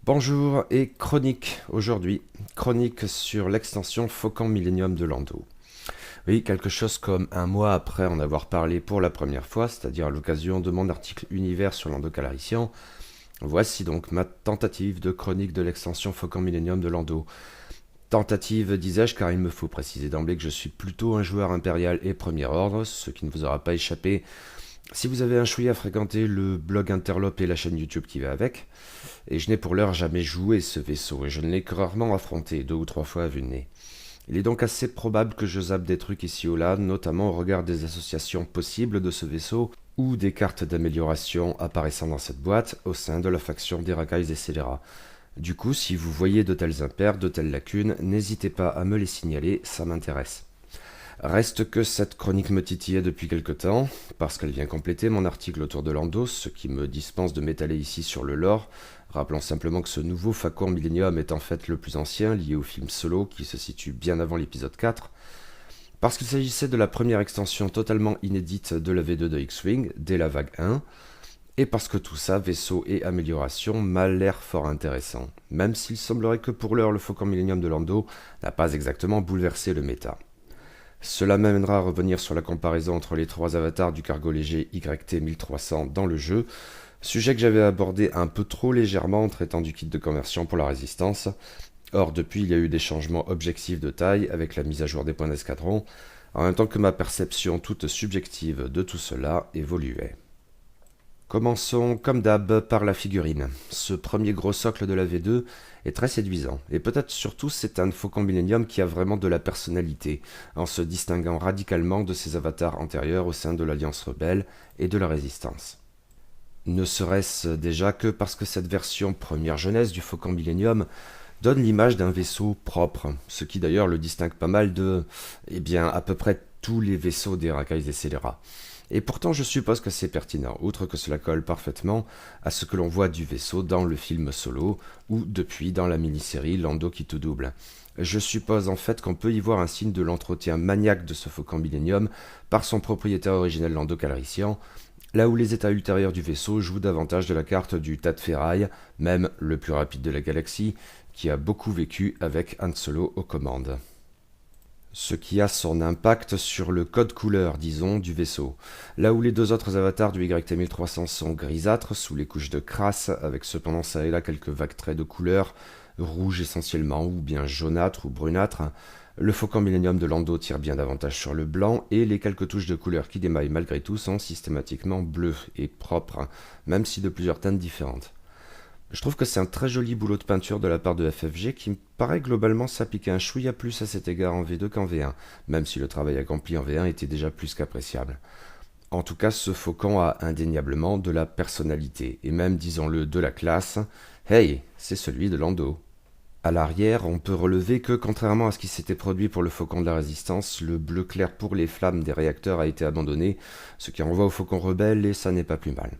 Bonjour et chronique aujourd'hui. Chronique sur l'extension Faucon Millenium de Lando. Oui, quelque chose comme un mois après en avoir parlé pour la première fois, c'est-à-dire à l'occasion de mon article Univers sur Lando Calrissian, voici donc ma tentative de chronique de l'extension Faucon Millenium de Lando. Tentative, disais-je, car il me faut préciser d'emblée que je suis plutôt un joueur impérial et premier ordre, ce qui ne vous aura pas échappé si vous avez un chouïa à fréquenter le blog Interlope et la chaîne YouTube qui va avec. Et je n'ai pour l'heure jamais joué ce vaisseau, et je ne l'ai que rarement affronté, 2 ou 3 fois à vue de nez. Il est donc assez probable que je zappe des trucs ici ou là, notamment au regard des associations possibles de ce vaisseau, ou des cartes d'amélioration apparaissant dans cette boîte au sein de la faction des racailles et scélérats. Du coup, si vous voyez de tels impairs, de telles lacunes, n'hésitez pas à me les signaler, ça m'intéresse. Reste que cette chronique me titillait depuis quelque temps, parce qu'elle vient compléter mon article autour de Lando, ce qui me dispense de m'étaler ici sur le lore, rappelant simplement que ce nouveau Faucon Millenium est en fait le plus ancien, lié au film Solo, qui se situe bien avant l'épisode 4, parce qu'il s'agissait de la première extension totalement inédite de la V2 de X-Wing, dès la vague 1, et parce que tout ça, vaisseau et amélioration, m'a l'air fort intéressant, même s'il semblerait que pour l'heure le Faucon Millenium de Lando n'a pas exactement bouleversé le méta. Cela m'amènera à revenir sur la comparaison entre les 3 avatars du cargo léger YT-1300 dans le jeu, sujet que j'avais abordé un peu trop légèrement en traitant du kit de conversion pour la résistance. Or, depuis, il y a eu des changements objectifs de taille avec la mise à jour des points d'escadron, en même temps que ma perception toute subjective de tout cela évoluait. Commençons comme d'hab par la figurine. Ce premier gros socle de la V2 est très séduisant, et peut-être surtout c'est un Faucon Millenium qui a vraiment de la personnalité, en se distinguant radicalement de ses avatars antérieurs au sein de l'Alliance Rebelle et de la Résistance. Ne serait-ce déjà que parce que cette version première jeunesse du Faucon Millenium donne l'image d'un vaisseau propre, ce qui d'ailleurs le distingue pas mal de, à peu près tous les vaisseaux des racailles et scélérats. Et pourtant, je suppose que c'est pertinent, outre que cela colle parfaitement à ce que l'on voit du vaisseau dans le film Solo, ou depuis dans la mini-série Lando qui tout double. Je suppose en fait qu'on peut y voir un signe de l'entretien maniaque de ce Faucon Millenium par son propriétaire originel Lando Calrissian, là où les états ultérieurs du vaisseau jouent davantage de la carte du tas de ferraille, même le plus rapide de la galaxie, qui a beaucoup vécu avec Han Solo aux commandes. Ce qui a son impact sur le code couleur, disons, du vaisseau. Là où les 2 autres avatars du YT-1300 sont grisâtres, sous les couches de crasse, avec cependant ça et là quelques vagues traits de couleur, rouge essentiellement, ou bien jaunâtre ou brunâtre, le Faucon Millenium de Lando tire bien davantage sur le blanc, et les quelques touches de couleur qui démaillent malgré tout sont systématiquement bleues et propres, même si de plusieurs teintes différentes. Je trouve que c'est un très joli boulot de peinture de la part de FFG qui me paraît globalement s'appliquer un chouïa plus à cet égard en V2 qu'en V1, même si le travail accompli en V1 était déjà plus qu'appréciable. En tout cas, ce Faucon a indéniablement de la personnalité, et même, disons-le, de la classe. Hey, c'est celui de Lando. À l'arrière, on peut relever que, contrairement à ce qui s'était produit pour le Faucon de la Résistance, le bleu clair pour les flammes des réacteurs a été abandonné, ce qui renvoie au Faucon rebelle, et ça n'est pas plus mal.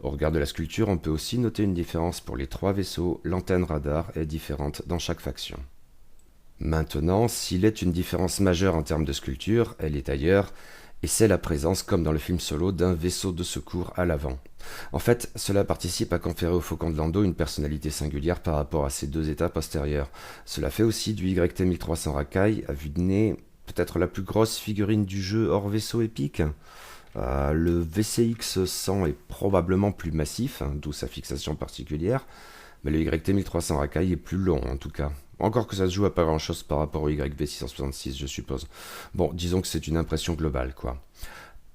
Au regard de la sculpture, on peut aussi noter une différence pour les 3 vaisseaux, l'antenne radar est différente dans chaque faction. Maintenant, s'il est une différence majeure en termes de sculpture, elle est ailleurs, et c'est la présence, comme dans le film Solo, d'un vaisseau de secours à l'avant. En fait, cela participe à conférer au Faucon de Lando une personnalité singulière par rapport à ses 2 états postérieurs. Cela fait aussi du YT-1300 Rakai, à vue de nez, peut-être la plus grosse figurine du jeu hors vaisseau épique. Le VCX 100 est probablement plus massif, d'où sa fixation particulière, mais le YT-1300 Rakai est plus long en tout cas. Encore que ça se joue à pas grand chose par rapport au YV666, je suppose. Bon, disons que c'est une impression globale, quoi.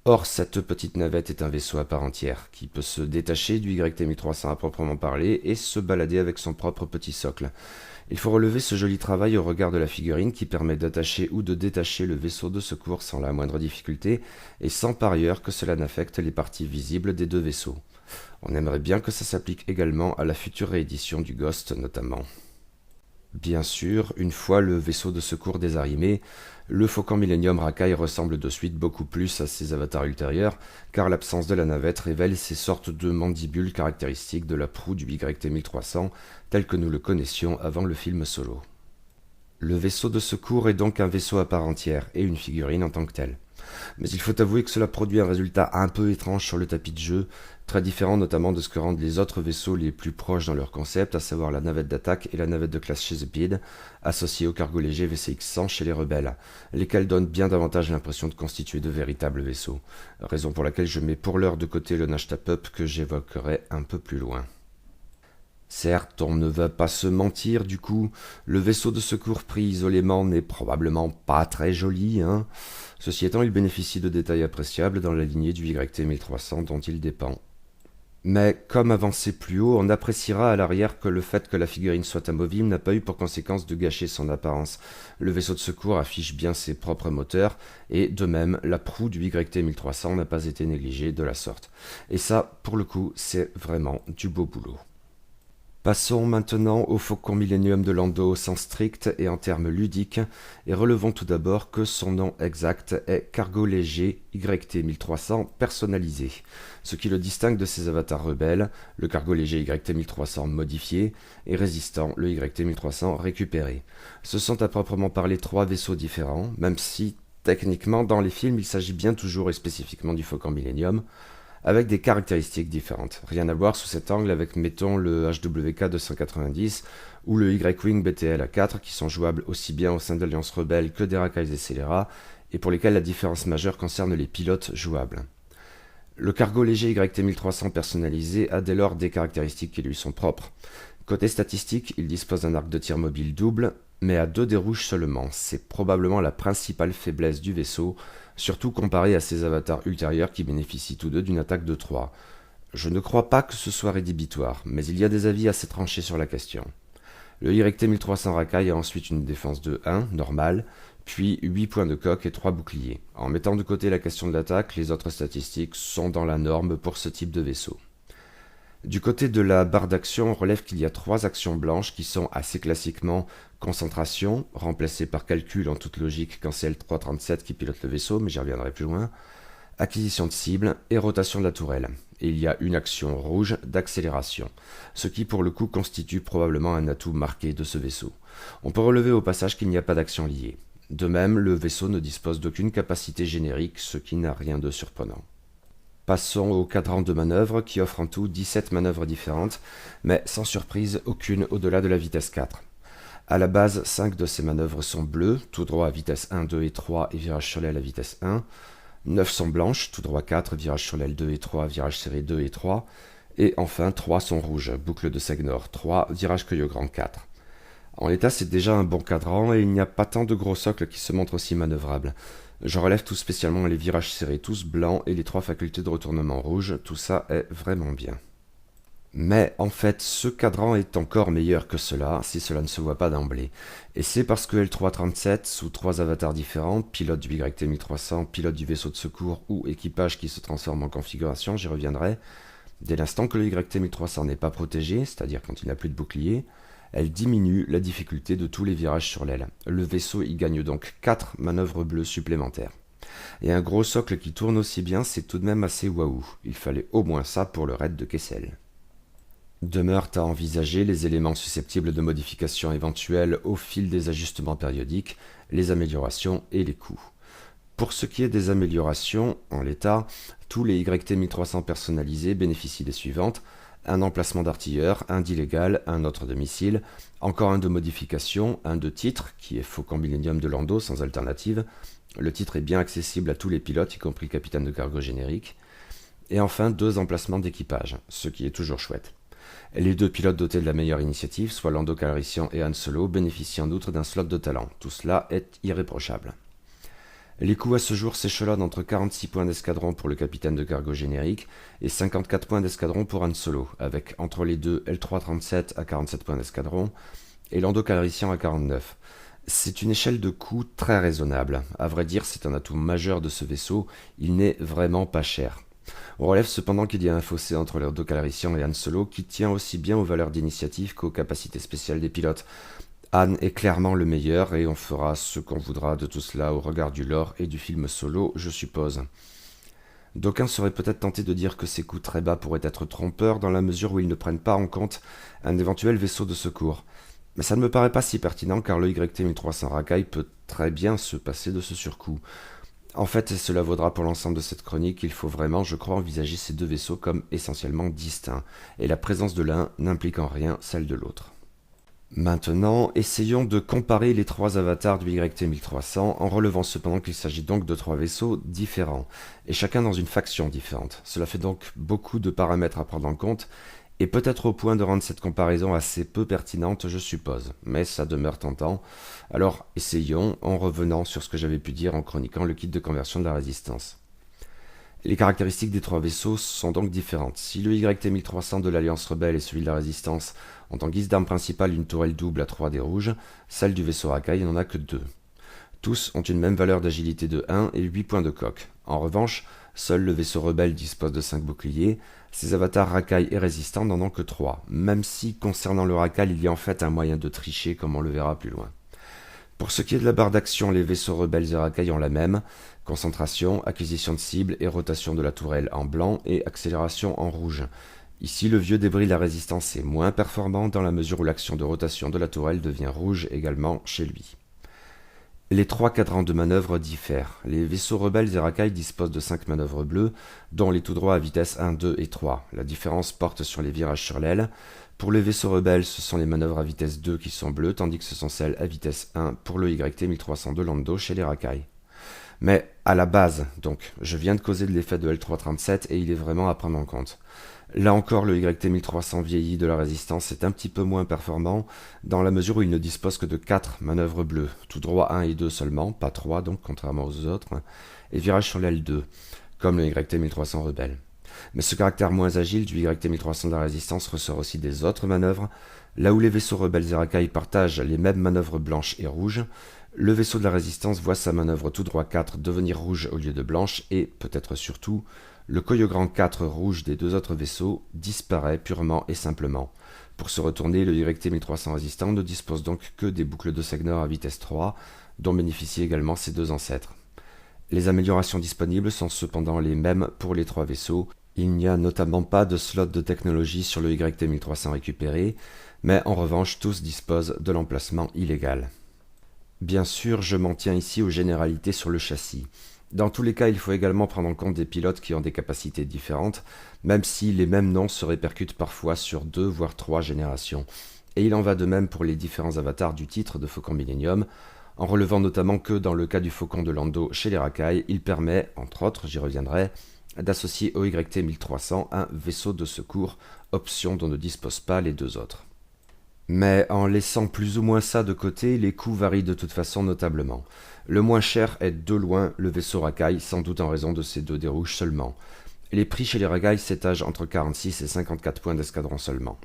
Or, cette petite navette est un vaisseau à part entière, qui peut se détacher du YT-1300 à proprement parler et se balader avec son propre petit socle. Il faut relever ce joli travail au regard de la figurine qui permet d'attacher ou de détacher le vaisseau de secours sans la moindre difficulté et sans par ailleurs que cela n'affecte les parties visibles des 2 vaisseaux. On aimerait bien que ça s'applique également à la future réédition du Ghost notamment. Bien sûr, une fois le vaisseau de secours désarrimé, le Faucon Millenium Rakai ressemble de suite beaucoup plus à ses avatars ultérieurs, car l'absence de la navette révèle ces sortes de mandibules caractéristiques de la proue du YT-1300, tel que nous le connaissions avant le film Solo. Le vaisseau de secours est donc un vaisseau à part entière, et une figurine en tant que telle. Mais il faut avouer que cela produit un résultat un peu étrange sur le tapis de jeu, très différent notamment de ce que rendent les autres vaisseaux les plus proches dans leur concept, à savoir la navette d'attaque et la navette de classe Chesapeake, associées au cargo léger VCX-100 chez les rebelles, lesquels donnent bien davantage l'impression de constituer de véritables vaisseaux, raison pour laquelle je mets pour l'heure de côté le Nash Tap-Up que j'évoquerai un peu plus loin. Certes, on ne va pas se mentir, du coup, le vaisseau de secours pris isolément n'est probablement pas très joli, hein. Ceci étant, il bénéficie de détails appréciables dans la lignée du YT-1300 dont il dépend. Mais comme avancé plus haut, on appréciera à l'arrière que le fait que la figurine soit amovible n'a pas eu pour conséquence de gâcher son apparence. Le vaisseau de secours affiche bien ses propres moteurs, et de même, la proue du YT-1300 n'a pas été négligée de la sorte. Et ça, pour le coup, c'est vraiment du beau boulot. Passons maintenant au Faucon Millennium de Lando au sens strict et en termes ludiques, et relevons tout d'abord que son nom exact est Cargo Léger YT-1300 personnalisé, ce qui le distingue de ses avatars rebelles, le Cargo Léger YT-1300 modifié et Résistant, le YT-1300 récupéré. Ce sont à proprement parler trois vaisseaux différents, même si, techniquement, dans les films, il s'agit bien toujours et spécifiquement du Faucon Millennium, avec des caractéristiques différentes. Rien à voir sous cet angle avec, mettons, le HWK 290 ou le Y-Wing BTL A4 qui sont jouables aussi bien au sein de l'Alliance Rebelle que d'Heracles et Scélérat et pour lesquels la différence majeure concerne les pilotes jouables. Le cargo léger YT-1300 personnalisé a dès lors des caractéristiques qui lui sont propres. Côté statistique, il dispose d'un arc de tir mobile double, mais à 2 dés rouges seulement. C'est probablement la principale faiblesse du vaisseau, surtout comparé à ses avatars ultérieurs qui bénéficient tous deux d'une attaque de 3. Je ne crois pas que ce soit rédhibitoire, mais il y a des avis assez tranchés sur la question. Le YT-1300 Rakai a ensuite une défense de 1, normale, puis 8 points de coque et 3 boucliers. En mettant de côté la question de l'attaque, les autres statistiques sont dans la norme pour ce type de vaisseau. Du côté de la barre d'action, on relève qu'il y a 3 actions blanches qui sont assez classiquement concentration, remplacée par calcul en toute logique quand c'est L337 qui pilote le vaisseau, mais j'y reviendrai plus loin, acquisition de cible et rotation de la tourelle. Et il y a une action rouge d'accélération, ce qui pour le coup constitue probablement un atout marqué de ce vaisseau. On peut relever au passage qu'il n'y a pas d'action liée. De même, le vaisseau ne dispose d'aucune capacité générique, ce qui n'a rien de surprenant. Passons au cadran de manœuvre qui offre en tout 17 manœuvres différentes, mais sans surprise aucune au-delà de la vitesse 4. À la base, 5 de ces manœuvres sont bleues, tout droit à vitesse 1, 2 et 3 et virage sur l'aile à vitesse 1. 9 sont blanches, tout droit 4, virage sur l'aile 2 et 3, virage serré 2 et 3. Et enfin 3 sont rouges, boucle de Segnor 3, virage cueil au grand 4. En l'état, c'est déjà un bon cadran et il n'y a pas tant de gros socles qui se montrent aussi manœuvrables. Je relève tout spécialement les virages serrés tous blancs et les 3 facultés de retournement rouge, tout ça est vraiment bien. Mais en fait, ce cadran est encore meilleur que cela, si cela ne se voit pas d'emblée. Et c'est parce que L337, sous 3 avatars différents, pilote du YT-1300, pilote du vaisseau de secours ou équipage qui se transforme en configuration, j'y reviendrai, dès l'instant que le YT-1300 n'est pas protégé, c'est-à-dire quand il n'a plus de bouclier, elle diminue la difficulté de tous les virages sur l'aile. Le vaisseau y gagne donc 4 manœuvres bleues supplémentaires. Et un gros socle qui tourne aussi bien, c'est tout de même assez waouh. Il fallait au moins ça pour le raid de Kessel. Demeurent à envisager les éléments susceptibles de modification éventuelles au fil des ajustements périodiques, les améliorations et les coûts. Pour ce qui est des améliorations, en l'état, tous les YT-1300 personnalisés bénéficient des suivantes: un emplacement d'artilleur, un d'illégal, un autre de missile, encore un de modification, un de titre, qui est Faucon Millennium de Lando sans alternative. Le titre est bien accessible à tous les pilotes, y compris le capitaine de cargo générique. Et enfin 2 emplacements d'équipage, ce qui est toujours chouette. Les 2 pilotes dotés de la meilleure initiative, soit Lando Calrissian et Han Solo, bénéficient en outre d'un slot de talent. Tout cela est irréprochable. Les coûts à ce jour s'échelonnent entre 46 points d'escadron pour le capitaine de cargo générique et 54 points d'escadron pour Han Solo, avec entre les deux L337 à 47 points d'escadron et Lando Calrissian à 49. C'est une échelle de coûts très raisonnable. À vrai dire, c'est un atout majeur de ce vaisseau, il n'est vraiment pas cher. On relève cependant qu'il y a un fossé entre Lando Calrissian et Han Solo qui tient aussi bien aux valeurs d'initiative qu'aux capacités spéciales des pilotes. Han est clairement le meilleur et on fera ce qu'on voudra de tout cela au regard du lore et du film Solo, je suppose. D'aucuns seraient peut-être tentés de dire que ces coûts très bas pourraient être trompeurs dans la mesure où ils ne prennent pas en compte un éventuel vaisseau de secours. Mais ça ne me paraît pas si pertinent car le YT-1300 Rakai peut très bien se passer de ce surcoût. En fait, et cela vaudra pour l'ensemble de cette chronique, il faut vraiment, je crois, envisager ces deux vaisseaux comme essentiellement distincts, et la présence de l'un n'implique en rien celle de l'autre. Maintenant, essayons de comparer les trois avatars du YT-1300 en relevant cependant qu'il s'agit donc de trois vaisseaux différents, et chacun dans une faction différente. Cela fait donc beaucoup de paramètres à prendre en compte, et peut-être au point de rendre cette comparaison assez peu pertinente, je suppose, mais ça demeure tentant. Alors essayons en revenant sur ce que j'avais pu dire en chroniquant le kit de conversion de la résistance. Les caractéristiques des trois vaisseaux sont donc différentes. Si le YT-1300 de l'Alliance Rebelle et celui de la Résistance ont en guise d'arme principale une tourelle double à 3D rouge, celle du vaisseau Rakai n'en a que 2. Tous ont une même valeur d'agilité de 1 et 8 points de coque. En revanche, seul le vaisseau Rebelle dispose de 5 boucliers, ses avatars Rakai et Résistants n'en ont que 3, même si concernant le Rakai il y a en fait un moyen de tricher comme on le verra plus loin. Pour ce qui est de la barre d'action, les vaisseaux rebelles et Rakai ont la même: concentration, acquisition de cible et rotation de la tourelle en blanc et accélération en rouge. Ici, le vieux débris de la résistance est moins performant dans la mesure où l'action de rotation de la tourelle devient rouge également chez lui. Les trois cadrans de manœuvre diffèrent. Les vaisseaux rebelles et Rakai disposent de 5 manœuvres bleues, dont les tout droits à vitesse 1, 2 et 3. La différence porte sur les virages sur l'aile. Pour les vaisseaux rebelles, ce sont les manœuvres à vitesse 2 qui sont bleues, tandis que ce sont celles à vitesse 1 pour le YT-1300 de Lando chez les Rakai. Mais à la base, donc, je viens de causer de l'effet de L337 et il est vraiment à prendre en compte. Là encore, le YT-1300 vieilli de la Résistance est un petit peu moins performant, dans la mesure où il ne dispose que de 4 manœuvres bleues, tout droit 1 et 2 seulement, pas 3 donc, contrairement aux autres, et virage sur l'aile 2, comme le YT-1300 rebelle. Mais ce caractère moins agile du YT-1300 de la Résistance ressort aussi des autres manœuvres. Là où les vaisseaux rebelles et Rakai partagent les mêmes manœuvres blanches et rouges, le vaisseau de la Résistance voit sa manœuvre tout droit 4 devenir rouge au lieu de blanche et, peut-être surtout, le Koyogran 4 rouge des deux autres vaisseaux disparaît purement et simplement. Pour se retourner, le YT-1300 Résistant ne dispose donc que des boucles de Segnor à vitesse 3, dont bénéficient également ses deux ancêtres. Les améliorations disponibles sont cependant les mêmes pour les trois vaisseaux. Il n'y a notamment pas de slot de technologie sur le YT-1300 récupéré, mais en revanche tous disposent de l'emplacement illégal. Bien sûr, je m'en tiens ici aux généralités sur le châssis. Dans tous les cas, il faut également prendre en compte des pilotes qui ont des capacités différentes, même si les mêmes noms se répercutent parfois sur 2 voire 3 générations. Et il en va de même pour les différents avatars du titre de Faucon Millenium, en relevant notamment que dans le cas du Faucon de Lando chez les Rakai, il permet, entre autres, j'y reviendrai, d'associer au YT-1300 un vaisseau de secours, option dont ne disposent pas les deux autres. Mais en laissant plus ou moins ça de côté, les coûts varient de toute façon notablement. Le moins cher est de loin le vaisseau Rakai, sans doute en raison de ces 2 dés rouges seulement. Les prix chez les Rakai s'étagent entre 46 et 54 points d'escadron seulement.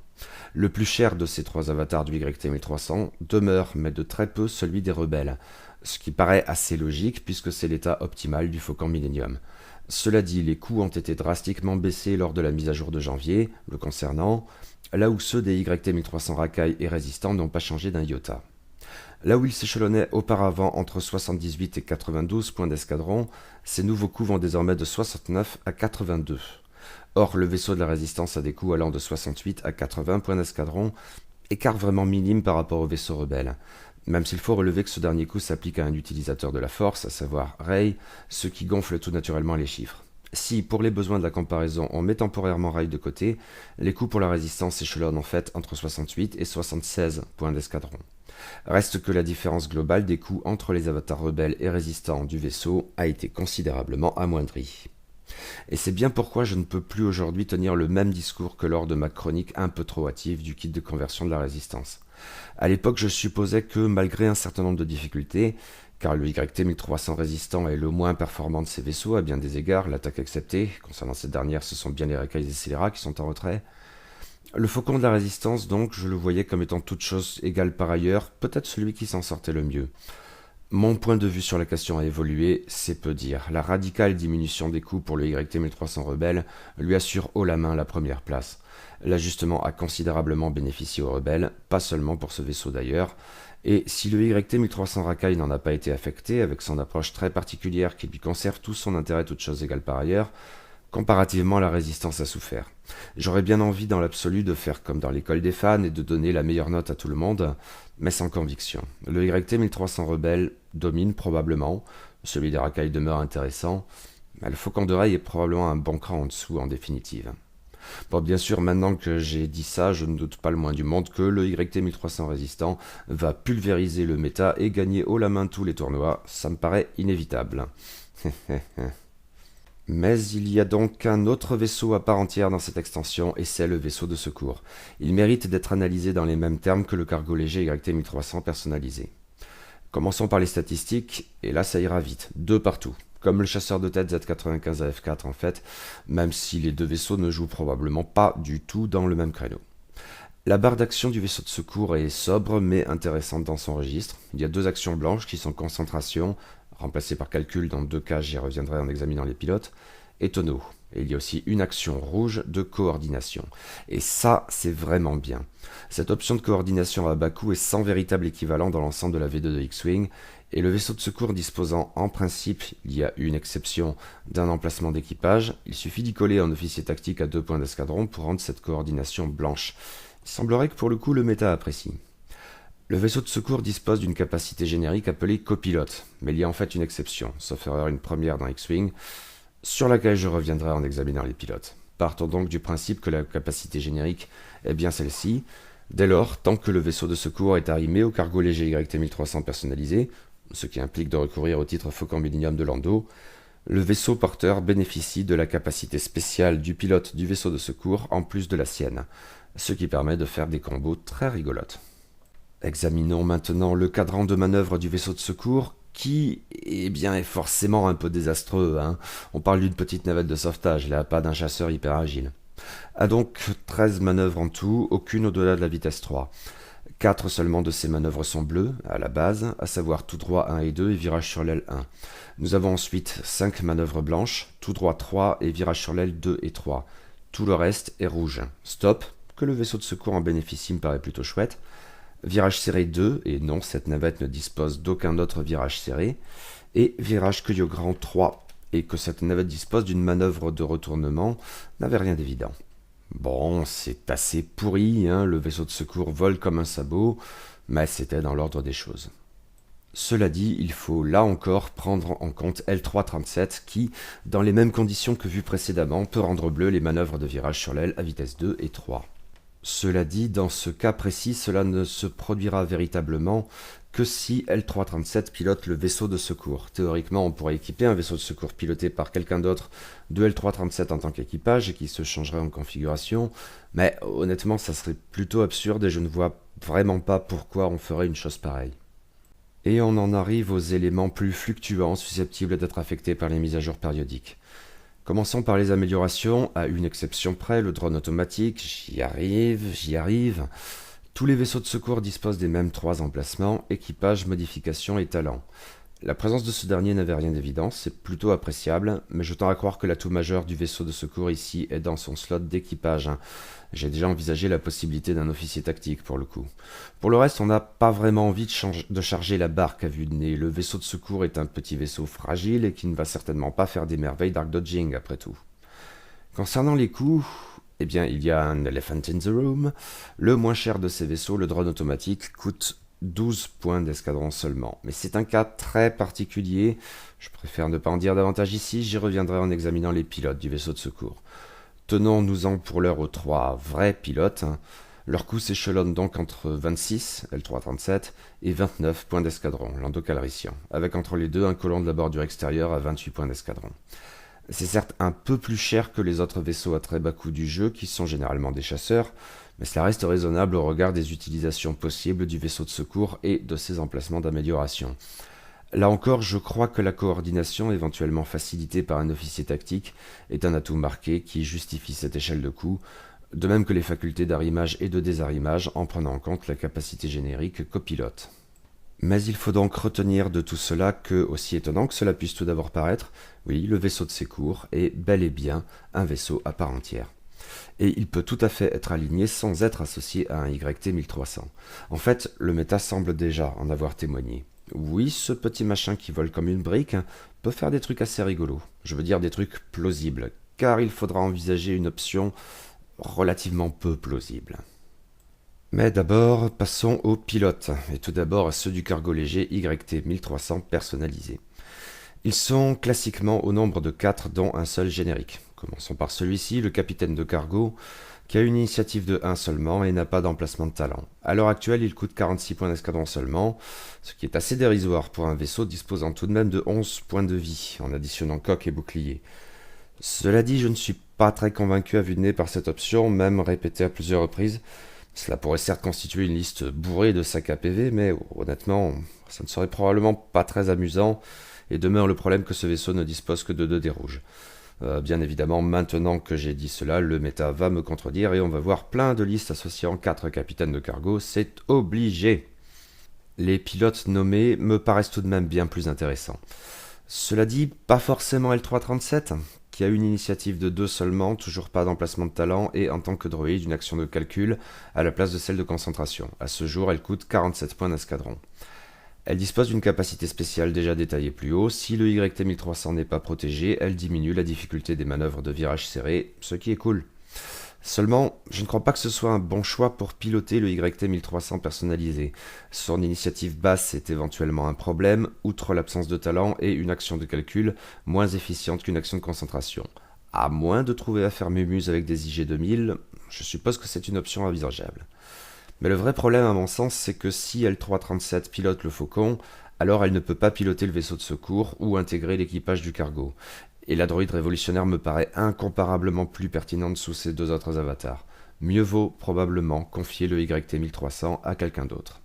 Le plus cher de ces 3 avatars du YT-1300 demeure, mais de très peu, celui des rebelles, ce qui paraît assez logique puisque c'est l'état optimal du Faucon Millenium. Cela dit, les coûts ont été drastiquement baissés lors de la mise à jour de janvier, le concernant, là où ceux des YT-1300 Rakai et Résistants n'ont pas changé d'un iota. Là où ils s'échelonnaient auparavant entre 78 et 92 points d'escadron, ces nouveaux coûts vont désormais de 69 à 82. Or, le vaisseau de la Résistance a des coûts allant de 68 à 80 points d'escadron, écart vraiment minime par rapport au vaisseau rebelle. Même s'il faut relever que ce dernier coût s'applique à un utilisateur de la force, à savoir Rey, ce qui gonfle tout naturellement les chiffres. Si, pour les besoins de la comparaison, on met temporairement Rey de côté, les coûts pour la Résistance s'échelonnent en fait entre 68 et 76 points d'escadron. Reste que la différence globale des coûts entre les avatars rebelles et résistants du vaisseau a été considérablement amoindrie. Et c'est bien pourquoi je ne peux plus aujourd'hui tenir le même discours que lors de ma chronique un peu trop hâtive du kit de conversion de la Résistance. À l'époque, je supposais que, malgré un certain nombre de difficultés, car le YT-1300 Résistant est le moins performant de ces vaisseaux à bien des égards, l'attaque acceptée, concernant cette dernière, ce sont bien les Rakai et Scélera qui sont en retrait. Le Faucon de la Résistance, donc, je le voyais comme étant toute chose égale par ailleurs, peut-être celui qui s'en sortait le mieux. Mon point de vue sur la question a évolué, c'est peu dire. La radicale diminution des coûts pour le YT-1300 Rebelle lui assure haut la main la première place. L'ajustement a considérablement bénéficié aux rebelles, pas seulement pour ce vaisseau d'ailleurs, et si le YT-1300 Rakai n'en a pas été affecté, avec son approche très particulière qui lui conserve tout son intérêt toute chose égale par ailleurs, comparativement la Résistance a souffert. J'aurais bien envie dans l'absolu de faire comme dans l'école des fans et de donner la meilleure note à tout le monde, mais sans conviction. Le YT-1300 Rebelle domine probablement, Celui des racailles demeure intéressant, mais le Faucon de rail est probablement un bon cran en dessous en définitive. Bon, bien sûr, maintenant que j'ai dit ça, je ne doute pas le moins du monde que le YT 1300 résistant va pulvériser le méta et gagner haut la main tous les tournois, ça me paraît inévitable. Mais il y a donc un autre vaisseau à part entière dans cette extension, et c'est le vaisseau de secours. Il mérite d'être analysé dans les mêmes termes que le cargo léger YT 1300 personnalisé. Commençons par les statistiques, et là ça ira vite, 2 partout. Comme le chasseur de tête Z95 à F4 en fait, même si les deux vaisseaux ne jouent probablement pas du tout dans le même créneau. La barre d'action du vaisseau de secours est sobre mais intéressante dans son registre. Il y a 2 actions blanches qui sont concentration, remplacées par calcul, dans 2 cas j'y reviendrai en examinant les pilotes, et tonneau. Et il y a aussi une action rouge de coordination. Et ça, c'est vraiment bien. Cette option de coordination à bas coût est sans véritable équivalent dans l'ensemble de la V2 de X-Wing, et le vaisseau de secours disposant en principe, il y a une exception, d'un emplacement d'équipage, il suffit d'y coller un officier tactique à 2 points d'escadron pour rendre cette coordination blanche. Il semblerait que pour le coup le méta apprécie. Le vaisseau de secours dispose d'une capacité générique appelée copilote, mais il y a en fait une exception, sauf erreur une première dans X-Wing, sur laquelle je reviendrai en examinant les pilotes. Partons donc du principe que la capacité générique est bien celle-ci. Dès lors, tant que le vaisseau de secours est arrimé au cargo léger YT 1300 personnalisé, ce qui implique de recourir au titre Faucon Millennium de Lando, le vaisseau porteur bénéficie de la capacité spéciale du pilote du vaisseau de secours en plus de la sienne, ce qui permet de faire des combos très rigolotes. Examinons maintenant le cadran de manœuvre du vaisseau de secours, qui est forcément un peu désastreux. On parle d'une petite navette de sauvetage, là, pas d'un chasseur hyper agile. A donc 13 manœuvres en tout, aucune au-delà de la vitesse 3. 4 seulement de ces manœuvres sont bleues, à la base, à savoir tout droit 1 et 2 et virage sur l'aile 1. Nous avons ensuite 5 manœuvres blanches, tout droit 3 et virage sur l'aile 2 et 3. Tout le reste est rouge. Stop, que le vaisseau de secours en bénéficie me paraît plutôt chouette. Virage serré 2, et non, cette navette ne dispose d'aucun autre virage serré. Et virage cueille grand 3, et que cette navette dispose d'une manœuvre de retournement n'avait rien d'évident. Bon, c'est assez pourri, le vaisseau de secours vole comme un sabot, mais c'était dans l'ordre des choses. Cela dit, il faut là encore prendre en compte L337 qui, dans les mêmes conditions que vues précédemment, peut rendre bleu les manœuvres de virage sur l'aile à vitesse 2 et 3. Cela dit, dans ce cas précis, cela ne se produira véritablement que si L337 pilote le vaisseau de secours. Théoriquement, on pourrait équiper un vaisseau de secours piloté par quelqu'un d'autre de L337 en tant qu'équipage et qui se changerait en configuration, mais honnêtement, ça serait plutôt absurde et je ne vois vraiment pas pourquoi on ferait une chose pareille. Et on en arrive aux éléments plus fluctuants susceptibles d'être affectés par les mises à jour périodiques. Commençons par les améliorations, à une exception près, le drone automatique, j'y arrive. Tous les vaisseaux de secours disposent des mêmes 3 emplacements, équipage, modification et talent. La présence de ce dernier n'avait rien d'évident, c'est plutôt appréciable, mais je tends à croire que l'atout majeur du vaisseau de secours ici est dans son slot d'équipage. J'ai déjà envisagé la possibilité d'un officier tactique pour le coup. Pour le reste, on n'a pas vraiment envie de charger la barque à vue de nez. Le vaisseau de secours est un petit vaisseau fragile et qui ne va certainement pas faire des merveilles d'arc dodging après tout. Concernant les coûts, il y a un elephant in the room. Le moins cher de ces vaisseaux, le drone automatique, coûte 12 points d'escadron seulement. Mais c'est un cas très particulier. Je préfère ne pas en dire davantage ici, j'y reviendrai en examinant les pilotes du vaisseau de secours. Tenons-nous-en pour l'heure aux 3 vrais pilotes. Leur coût s'échelonne donc entre 26, L337, et 29 points d'escadron, Lando Calrissian, avec entre les deux un colon de la bordure extérieure à 28 points d'escadron. C'est certes un peu plus cher que les autres vaisseaux à très bas coût du jeu, qui sont généralement des chasseurs, mais cela reste raisonnable au regard des utilisations possibles du vaisseau de secours et de ses emplacements d'amélioration. Là encore, je crois que la coordination, éventuellement facilitée par un officier tactique, est un atout marqué qui justifie cette échelle de coût, de même que les facultés d'arrimage et de désarrimage en prenant en compte la capacité générique copilote. Mais il faut donc retenir de tout cela que, aussi étonnant que cela puisse tout d'abord paraître, oui, le vaisseau de secours est bel et bien un vaisseau à part entière. Et il peut tout à fait être aligné sans être associé à un YT 1300. En fait, le méta semble déjà en avoir témoigné. Oui, ce petit machin qui vole comme une brique peut faire des trucs assez rigolos. Je veux dire des trucs plausibles, car il faudra envisager une option relativement peu plausible. Mais d'abord, passons aux pilotes, et tout d'abord à ceux du cargo léger YT 1300 personnalisé. Ils sont classiquement au nombre de 4 dont un seul générique. Commençons par celui-ci, le capitaine de cargo, qui a une initiative de 1 seulement et n'a pas d'emplacement de talent. À l'heure actuelle, il coûte 46 points d'escadron seulement, ce qui est assez dérisoire pour un vaisseau disposant tout de même de 11 points de vie, en additionnant coque et bouclier. Cela dit, je ne suis pas très convaincu à vue de nez par cette option, même répétée à plusieurs reprises. Cela pourrait certes constituer une liste bourrée de sacs à PV, mais honnêtement, ça ne serait probablement pas très amusant, et demeure le problème que ce vaisseau ne dispose que de 2 dés rouges. Bien évidemment, maintenant que j'ai dit cela, le méta va me contredire et on va voir plein de listes associant 4 capitaines de cargo, c'est obligé. Les pilotes nommés me paraissent tout de même bien plus intéressants. Cela dit, pas forcément L337, qui a une initiative de 2 seulement, toujours pas d'emplacement de talent, et en tant que droïde, une action de calcul à la place de celle de concentration. À ce jour, elle coûte 47 points d'escadron. Elle dispose d'une capacité spéciale déjà détaillée plus haut. Si le YT-1300 n'est pas protégé, elle diminue la difficulté des manœuvres de virage serré, ce qui est cool. Seulement, je ne crois pas que ce soit un bon choix pour piloter le YT-1300 personnalisé. Son initiative basse est éventuellement un problème, outre l'absence de talent et une action de calcul moins efficiente qu'une action de concentration. À moins de trouver à faire mémuse avec des IG-2000, je suppose que c'est une option envisageable. Mais le vrai problème à mon sens, c'est que si L337 pilote le Faucon, alors elle ne peut pas piloter le vaisseau de secours ou intégrer l'équipage du cargo. Et la droïde révolutionnaire me paraît incomparablement plus pertinente sous ces 2 autres avatars. Mieux vaut probablement confier le YT-1300 à quelqu'un d'autre.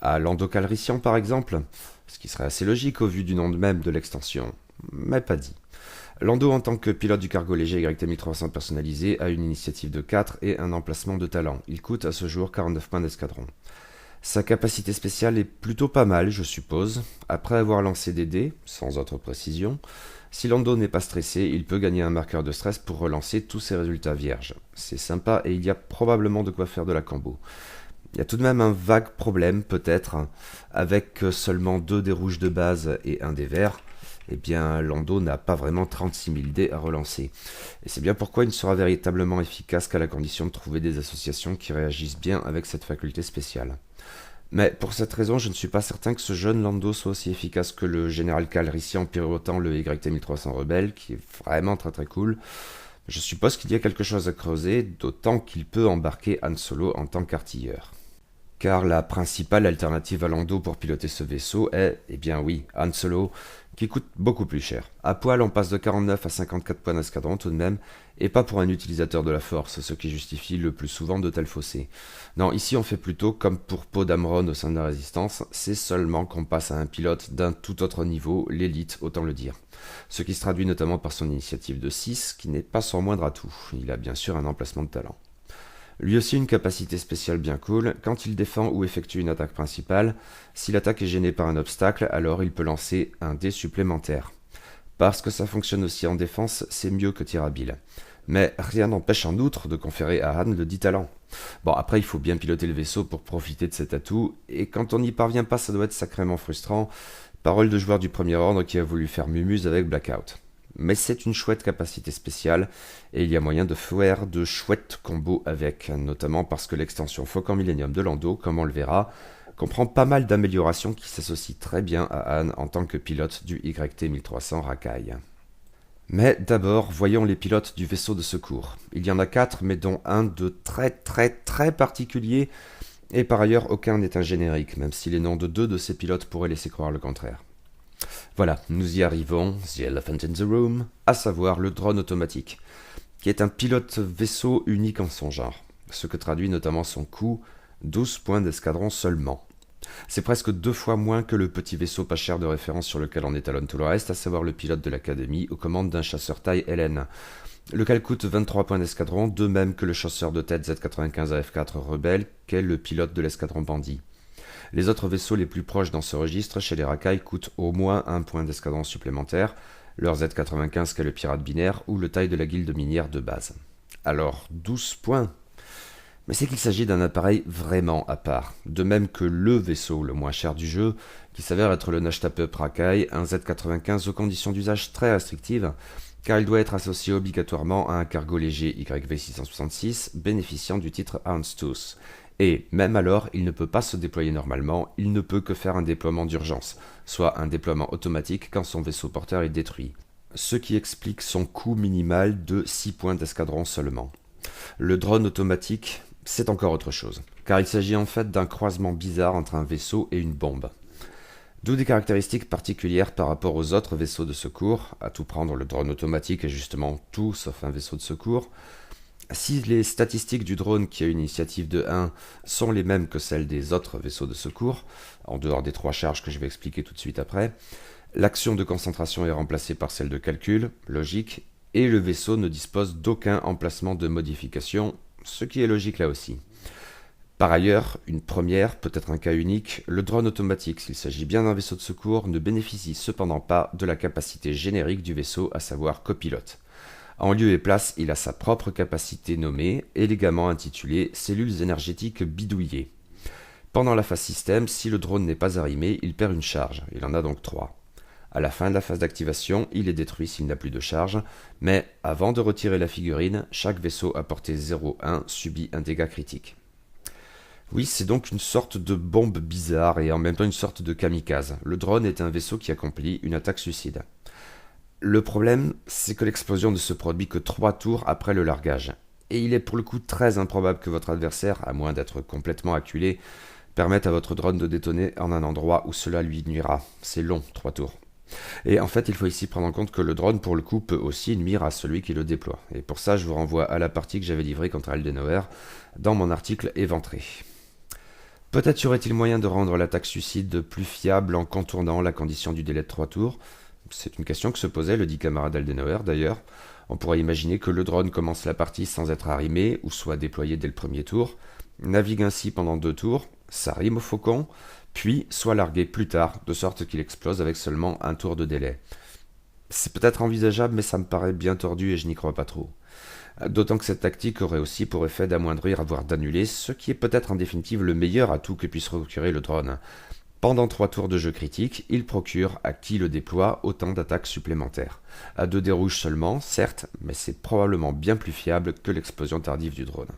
À Lando Calrissian par exemple, ce qui serait assez logique au vu du nom même de l'extension, mais pas dit. Lando, en tant que pilote du cargo léger YT-1300 personnalisé, a une initiative de 4 et un emplacement de talent. Il coûte à ce jour 49 points d'escadron. Sa capacité spéciale est plutôt pas mal, je suppose. Après avoir lancé des dés, sans autre précision, si Lando n'est pas stressé, il peut gagner un marqueur de stress pour relancer tous ses résultats vierges. C'est sympa et il y a probablement de quoi faire de la combo. Il y a tout de même un vague problème, peut-être, avec seulement 2 dés rouges de base et 1 dé vert. Eh bien, Lando n'a pas vraiment 36 000 dés à relancer. Et c'est bien pourquoi il ne sera véritablement efficace qu'à la condition de trouver des associations qui réagissent bien avec cette faculté spéciale. Mais pour cette raison, je ne suis pas certain que ce jeune Lando soit aussi efficace que le général Calrissian pilotant le YT-1300 Rebelle, qui est vraiment très très cool. Je suppose qu'il y a quelque chose à creuser, d'autant qu'il peut embarquer Han Solo en tant qu'artilleur. Car la principale alternative à Lando pour piloter ce vaisseau est, eh bien oui, Han Solo, qui coûte beaucoup plus cher. À poil, on passe de 49 à 54 points d'escadron tout de même, et pas pour un utilisateur de la force, ce qui justifie le plus souvent de tels fossés. Non, ici on fait plutôt comme pour Poe Dameron au sein de la Résistance, c'est seulement qu'on passe à un pilote d'un tout autre niveau, l'élite, autant le dire. Ce qui se traduit notamment par son initiative de 6, qui n'est pas son moindre atout. Il a bien sûr un emplacement de talent. Lui aussi une capacité spéciale bien cool, quand il défend ou effectue une attaque principale, si l'attaque est gênée par un obstacle, alors il peut lancer un dé supplémentaire. Parce que ça fonctionne aussi en défense, c'est mieux que tir habile. Mais rien n'empêche en outre de conférer à Han le dit talent. Bon, après il faut bien piloter le vaisseau pour profiter de cet atout, et quand on n'y parvient pas ça doit être sacrément frustrant, parole de joueur du premier ordre qui a voulu faire mumuse avec Blackout. Mais c'est une chouette capacité spéciale, et il y a moyen de faire de chouettes combos avec, notamment parce que l'extension Faucon Millennium de Lando, comme on le verra, comprend pas mal d'améliorations qui s'associent très bien à Han en tant que pilote du YT-1300 Rakai. Mais d'abord, voyons les pilotes du vaisseau de secours. Il y en a 4, mais dont un de très particulier, et par ailleurs aucun n'est un générique, même si les noms de 2 de ces pilotes pourraient laisser croire le contraire. Voilà, nous y arrivons, the elephant in the room, à savoir le drone automatique, qui est un pilote vaisseau unique en son genre, ce que traduit notamment son coût, 12 points d'escadron seulement. C'est presque 2 fois moins que le petit vaisseau pas cher de référence sur lequel on étalonne tout le reste, à savoir le pilote de l'académie aux commandes d'un chasseur taille LN, lequel coûte 23 points d'escadron, de même que le chasseur de tête Z95 AF4 Rebelle, qu'est le pilote de l'escadron bandit. Les autres vaisseaux les plus proches dans ce registre, chez les Rakai, coûtent au moins 1 point d'escadron supplémentaire, leur Z95 qu'est le pirate binaire ou le taille de la guilde minière de base. Alors, 12 points. Mais c'est qu'il s'agit d'un appareil vraiment à part, de même que le vaisseau le moins cher du jeu, qui s'avère être le Nashtapup Rakai, un Z95 aux conditions d'usage très restrictives, car il doit être associé obligatoirement à un cargo léger YV666 bénéficiant du titre Houndstooth, Et même alors, il ne peut pas se déployer normalement, il ne peut que faire un déploiement d'urgence, soit un déploiement automatique quand son vaisseau porteur est détruit. Ce qui explique son coût minimal de 6 points d'escadron seulement. Le drone automatique, c'est encore autre chose, car il s'agit en fait d'un croisement bizarre entre un vaisseau et une bombe. D'où des caractéristiques particulières par rapport aux autres vaisseaux de secours. À tout prendre, le drone automatique est justement tout sauf un vaisseau de secours. Si les statistiques du drone qui a une initiative de 1 sont les mêmes que celles des autres vaisseaux de secours, en dehors des 3 charges que je vais expliquer tout de suite après, l'action de concentration est remplacée par celle de calcul, logique, et le vaisseau ne dispose d'aucun emplacement de modification, ce qui est logique là aussi. Par ailleurs, une première, peut-être un cas unique, le drone automatique, s'il s'agit bien d'un vaisseau de secours, ne bénéficie cependant pas de la capacité générique du vaisseau, à savoir copilote. En lieu et place, il a sa propre capacité nommée, élégamment intitulée « cellules énergétiques bidouillées ». Pendant la phase système, si le drone n'est pas arrimé, il perd une charge, il en a donc 3. À la fin de la phase d'activation, il est détruit s'il n'a plus de charge, mais avant de retirer la figurine, chaque vaisseau à portée 0-1 subit un dégât critique. Oui, c'est donc une sorte de bombe bizarre et en même temps une sorte de kamikaze. Le drone est un vaisseau qui accomplit une attaque suicide. Le problème, c'est que l'explosion ne se produit que 3 tours après le largage. Et il est pour le coup très improbable que votre adversaire, à moins d'être complètement acculé, permette à votre drone de détonner en un endroit où cela lui nuira. C'est long, 3 tours. Et en fait, il faut ici prendre en compte que le drone, pour le coup, peut aussi nuire à celui qui le déploie. Et pour ça, je vous renvoie à la partie que j'avais livrée contre Aldenauer dans mon article éventré. Peut-être y aurait-il moyen de rendre l'attaque suicide plus fiable en contournant la condition du délai de 3 tours. C'est une question que se posait le dit camarade Aldenauer d'ailleurs. On pourrait imaginer que le drone commence la partie sans être arrimé, ou soit déployé dès le premier tour, navigue ainsi pendant 2 tours, s'arrime au faucon, puis soit largué plus tard, de sorte qu'il explose avec seulement un tour de délai. C'est peut-être envisageable, mais ça me paraît bien tordu et je n'y crois pas trop. D'autant que cette tactique aurait aussi pour effet d'amoindrir, voire d'annuler, ce qui est peut-être en définitive le meilleur atout que puisse procurer le drone. Pendant 3 tours de jeu critique, il procure à qui le déploie autant d'attaques supplémentaires. À 2 dés rouges seulement, certes, mais c'est probablement bien plus fiable que l'explosion tardive du drone.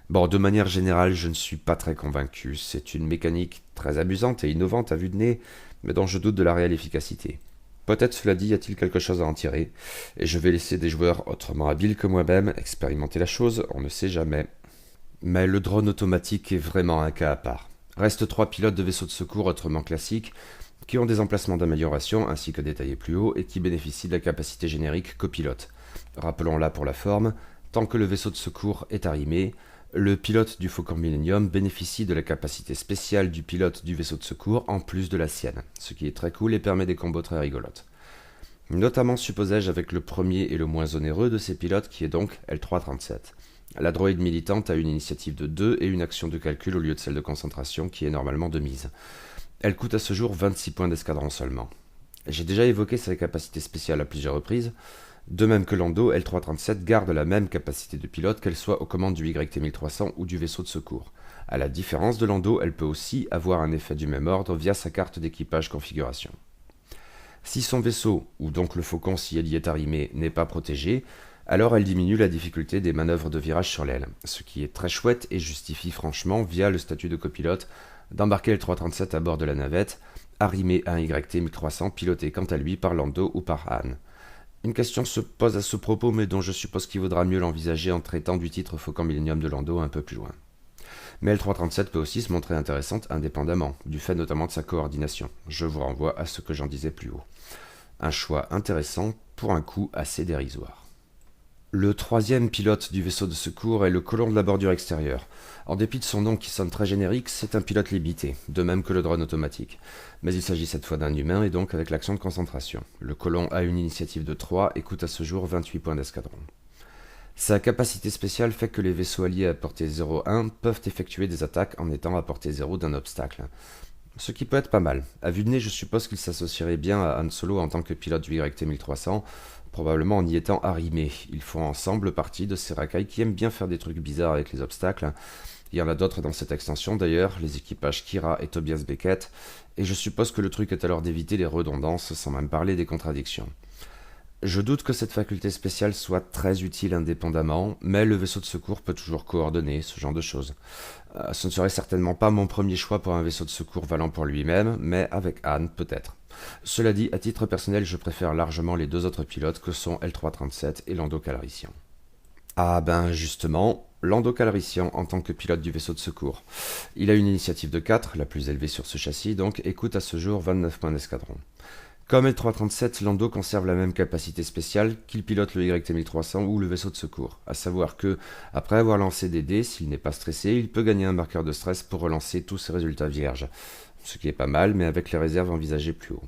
Bon, de manière générale, je ne suis pas très convaincu. C'est une mécanique très amusante et innovante à vue de nez, mais dont je doute de la réelle efficacité. Peut-être cela dit, y a-t-il quelque chose à en tirer, et je vais laisser des joueurs autrement habiles que moi-même expérimenter la chose, on ne sait jamais. Mais le drone automatique est vraiment un cas à part. Restent 3 pilotes de vaisseaux de secours autrement classiques, qui ont des emplacements d'amélioration ainsi que détaillés plus haut et qui bénéficient de la capacité générique copilote. Rappelons-la pour la forme, tant que le vaisseau de secours est arrimé, le pilote du Faucon Millennium bénéficie de la capacité spéciale du pilote du vaisseau de secours en plus de la sienne, ce qui est très cool et permet des combos très rigolotes. Notamment supposais-je avec le premier et le moins onéreux de ces pilotes qui est donc L337. La droïde militante a une initiative de 2 et une action de calcul au lieu de celle de concentration qui est normalement de mise. Elle coûte à ce jour 26 points d'escadron seulement. J'ai déjà évoqué sa capacité spéciale à plusieurs reprises. De même que Lando, L337 garde la même capacité de pilote qu'elle soit aux commandes du YT-1300 ou du vaisseau de secours. À la différence de Lando, elle peut aussi avoir un effet du même ordre via sa carte d'équipage configuration. Si son vaisseau, ou donc le Faucon si elle y est arrimée, n'est pas protégé, alors elle diminue la difficulté des manœuvres de virage sur l'aile, ce qui est très chouette et justifie franchement, via le statut de copilote, d'embarquer L337 à bord de la navette, arrimé à un YT-1300 piloté quant à lui par Lando ou par Han. Une question se pose à ce propos, mais dont je suppose qu'il vaudra mieux l'envisager en traitant du titre Faucon Millennium de Lando un peu plus loin. Mais L337 peut aussi se montrer intéressante indépendamment, du fait notamment de sa coordination. Je vous renvoie à ce que j'en disais plus haut. Un choix intéressant pour un coût assez dérisoire. Le troisième pilote du vaisseau de secours est le colon de la bordure extérieure. En dépit de son nom qui sonne très générique, c'est un pilote limité, de même que le drone automatique. Mais il s'agit cette fois d'un humain et donc avec l'action de concentration. Le colon a une initiative de 3 et coûte à ce jour 28 points d'escadron. Sa capacité spéciale fait que les vaisseaux alliés à portée 0-1 peuvent effectuer des attaques en étant à portée 0 d'un obstacle. Ce qui peut être pas mal. À vue de nez, je suppose qu'il s'associerait bien à Han Solo en tant que pilote du YT-1300, probablement en y étant arrimé. Ils font ensemble partie de ces racailles qui aiment bien faire des trucs bizarres avec les obstacles. Il y en a d'autres dans cette extension d'ailleurs, les équipages Kira et Tobias Beckett, et je suppose que le truc est alors d'éviter les redondances sans même parler des contradictions. Je doute que cette faculté spéciale soit très utile indépendamment, mais le vaisseau de secours peut toujours coordonner ce genre de choses. Ce ne serait certainement pas mon premier choix pour un vaisseau de secours valant pour lui-même, mais avec Anne peut-être. Cela dit, à titre personnel, je préfère largement les deux autres pilotes que sont L337 et Lando Calrissian. Ah ben justement, Lando Calrissian en tant que pilote du vaisseau de secours. Il a une initiative de 4, la plus élevée sur ce châssis, donc et coûte à ce jour 29 points d'escadron. Comme L337, Lando conserve la même capacité spéciale qu'il pilote le YT-1300 ou le vaisseau de secours, à savoir que, après avoir lancé des dés, s'il n'est pas stressé, il peut gagner un marqueur de stress pour relancer tous ses résultats vierges, ce qui est pas mal, mais avec les réserves envisagées plus haut.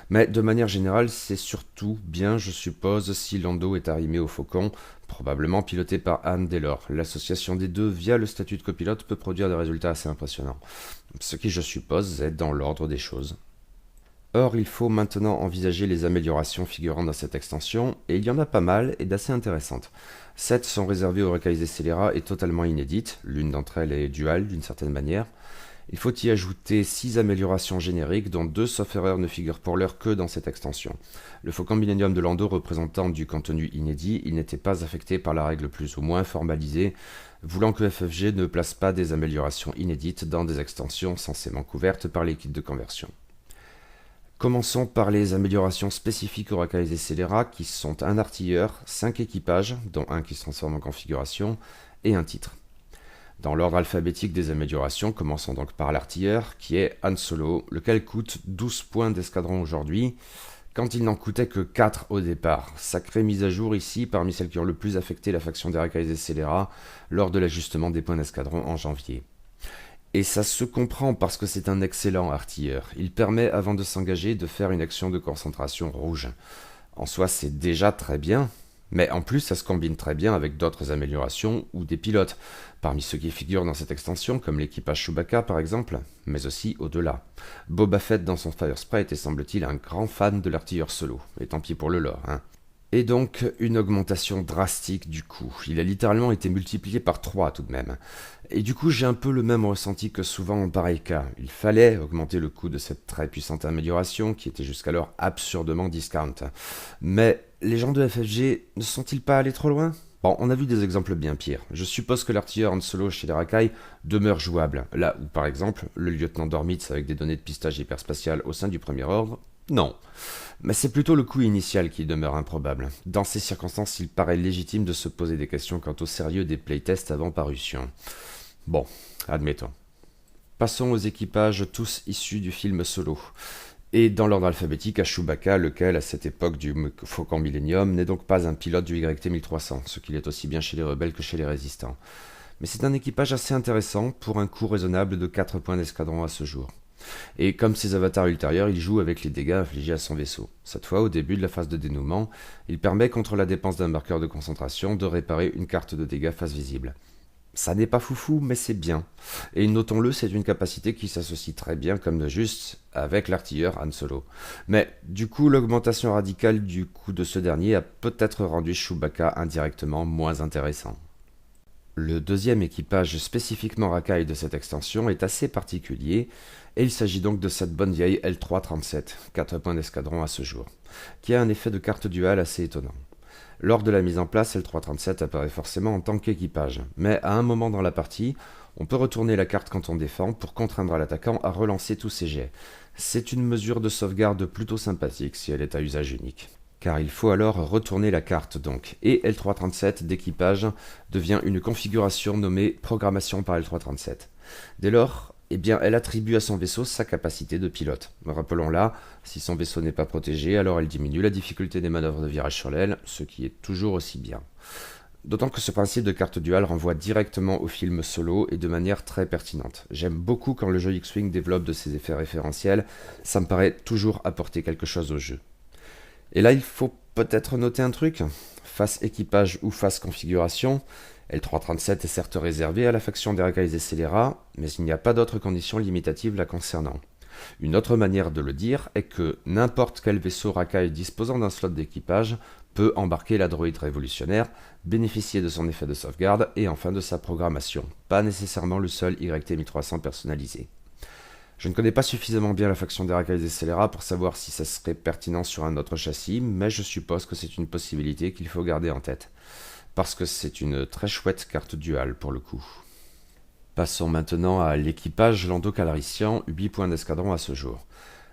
Mais de manière générale, c'est surtout bien, je suppose, si Lando est arrimé au Faucon, probablement piloté par Anne dès lors. L'association des deux via le statut de copilote peut produire des résultats assez impressionnants, ce qui, je suppose, est dans l'ordre des choses. Or, il faut maintenant envisager les améliorations figurant dans cette extension, et il y en a pas mal et d'assez intéressantes. 7 sont réservées aux racailles et scélérats et totalement inédites, l'une d'entre elles est dual d'une certaine manière. Il faut y ajouter 6 améliorations génériques, dont 2 sauf erreur ne figurent pour l'heure que dans cette extension. Le Faucon Millennium de Lando représentant du contenu inédit, il n'était pas affecté par la règle plus ou moins formalisée, voulant que FFG ne place pas des améliorations inédites dans des extensions censément couvertes par les kits de conversion. Commençons par les améliorations spécifiques aux racailles et scélérats qui sont un artilleur, 5 équipages, dont un qui se transforme en configuration, et un titre. Dans l'ordre alphabétique des améliorations, commençons donc par l'artilleur, qui est Han Solo, lequel coûte 12 points d'escadron aujourd'hui, quand il n'en coûtait que 4 au départ. Sacrée mise à jour ici, parmi celles qui ont le plus affecté la faction des racailles et scélérats, lors de l'ajustement des points d'escadron en janvier. Et ça se comprend parce que c'est un excellent artilleur. Il permet, avant de s'engager, de faire une action de concentration rouge. En soi, c'est déjà très bien, mais en plus, ça se combine très bien avec d'autres améliorations ou des pilotes, parmi ceux qui figurent dans cette extension, comme l'équipage Chewbacca par exemple, mais aussi au-delà. Boba Fett dans son Firespray était semble-t-il un grand fan de l'artilleur Solo, et tant pis pour le lore, hein. Et donc, une augmentation drastique du coût. Il a littéralement été multiplié par 3 tout de même. Et du coup, j'ai un peu le même ressenti que souvent en pareil cas. Il fallait augmenter le coût de cette très puissante amélioration qui était jusqu'alors absurdement discount. Mais les gens de FFG ne sont-ils pas allés trop loin ? Bon, on a vu des exemples bien pires. Je suppose que l'artilleur Han Solo chez les racailles demeure jouable, là où par exemple le lieutenant Dormitz avec des données de pistage hyperspatial au sein du premier ordre, non. Mais c'est plutôt le coût initial qui demeure improbable. Dans ces circonstances, il paraît légitime de se poser des questions quant au sérieux des playtests avant parution. Bon, admettons. Passons aux équipages tous issus du film Solo. Et dans l'ordre alphabétique à Chewbacca, lequel, à cette époque du Faucon Millennium, n'est donc pas un pilote du YT-1300, ce qu'il est aussi bien chez les rebelles que chez les résistants. Mais c'est un équipage assez intéressant pour un coût raisonnable de 4 points d'escadron à ce jour. Et comme ses avatars ultérieurs, il joue avec les dégâts infligés à son vaisseau. Cette fois, au début de la phase de dénouement, il permet contre la dépense d'un marqueur de concentration de réparer une carte de dégâts face visible. Ça n'est pas foufou, mais c'est bien. Et notons-le, c'est une capacité qui s'associe très bien, comme de juste, avec l'artilleur Han Solo. Mais du coup, l'augmentation radicale du coût de ce dernier a peut-être rendu Chewbacca indirectement moins intéressant. Le deuxième équipage spécifiquement racaille de cette extension est assez particulier, et il s'agit donc de cette bonne vieille L337, 4 points d'escadron à ce jour, qui a un effet de carte dual assez étonnant. Lors de la mise en place, L337 apparaît forcément en tant qu'équipage, mais à un moment dans la partie, on peut retourner la carte quand on défend pour contraindre l'attaquant à relancer tous ses jets. C'est une mesure de sauvegarde plutôt sympathique si elle est à usage unique. Car il faut alors retourner la carte donc, et L337 d'équipage devient une configuration nommée Programmation par L337. Dès lors, elle attribue à son vaisseau sa capacité de pilote. Rappelons-la, si son vaisseau n'est pas protégé, alors elle diminue la difficulté des manœuvres de virage sur l'aile, ce qui est toujours aussi bien. D'autant que ce principe de carte dual renvoie directement au film Solo et de manière très pertinente. J'aime beaucoup quand le jeu X-Wing développe de ces effets référentiels, ça me paraît toujours apporter quelque chose au jeu. Et là, il faut peut-être noter un truc. Face équipage ou face configuration, L337 est certes réservé à la faction des racailles et scélérats, mais il n'y a pas d'autres conditions limitatives la concernant. Une autre manière de le dire est que n'importe quel vaisseau racaille disposant d'un slot d'équipage peut embarquer la droïde révolutionnaire, bénéficier de son effet de sauvegarde et enfin de sa programmation, pas nécessairement le seul YT-1300 personnalisé. Je ne connais pas suffisamment bien la faction des racailles des scélérats pour savoir si ça serait pertinent sur un autre châssis, mais je suppose que c'est une possibilité qu'il faut garder en tête, parce que c'est une très chouette carte duale pour le coup. Passons maintenant à l'équipage Lando Calrissian, 8 points d'escadron à ce jour.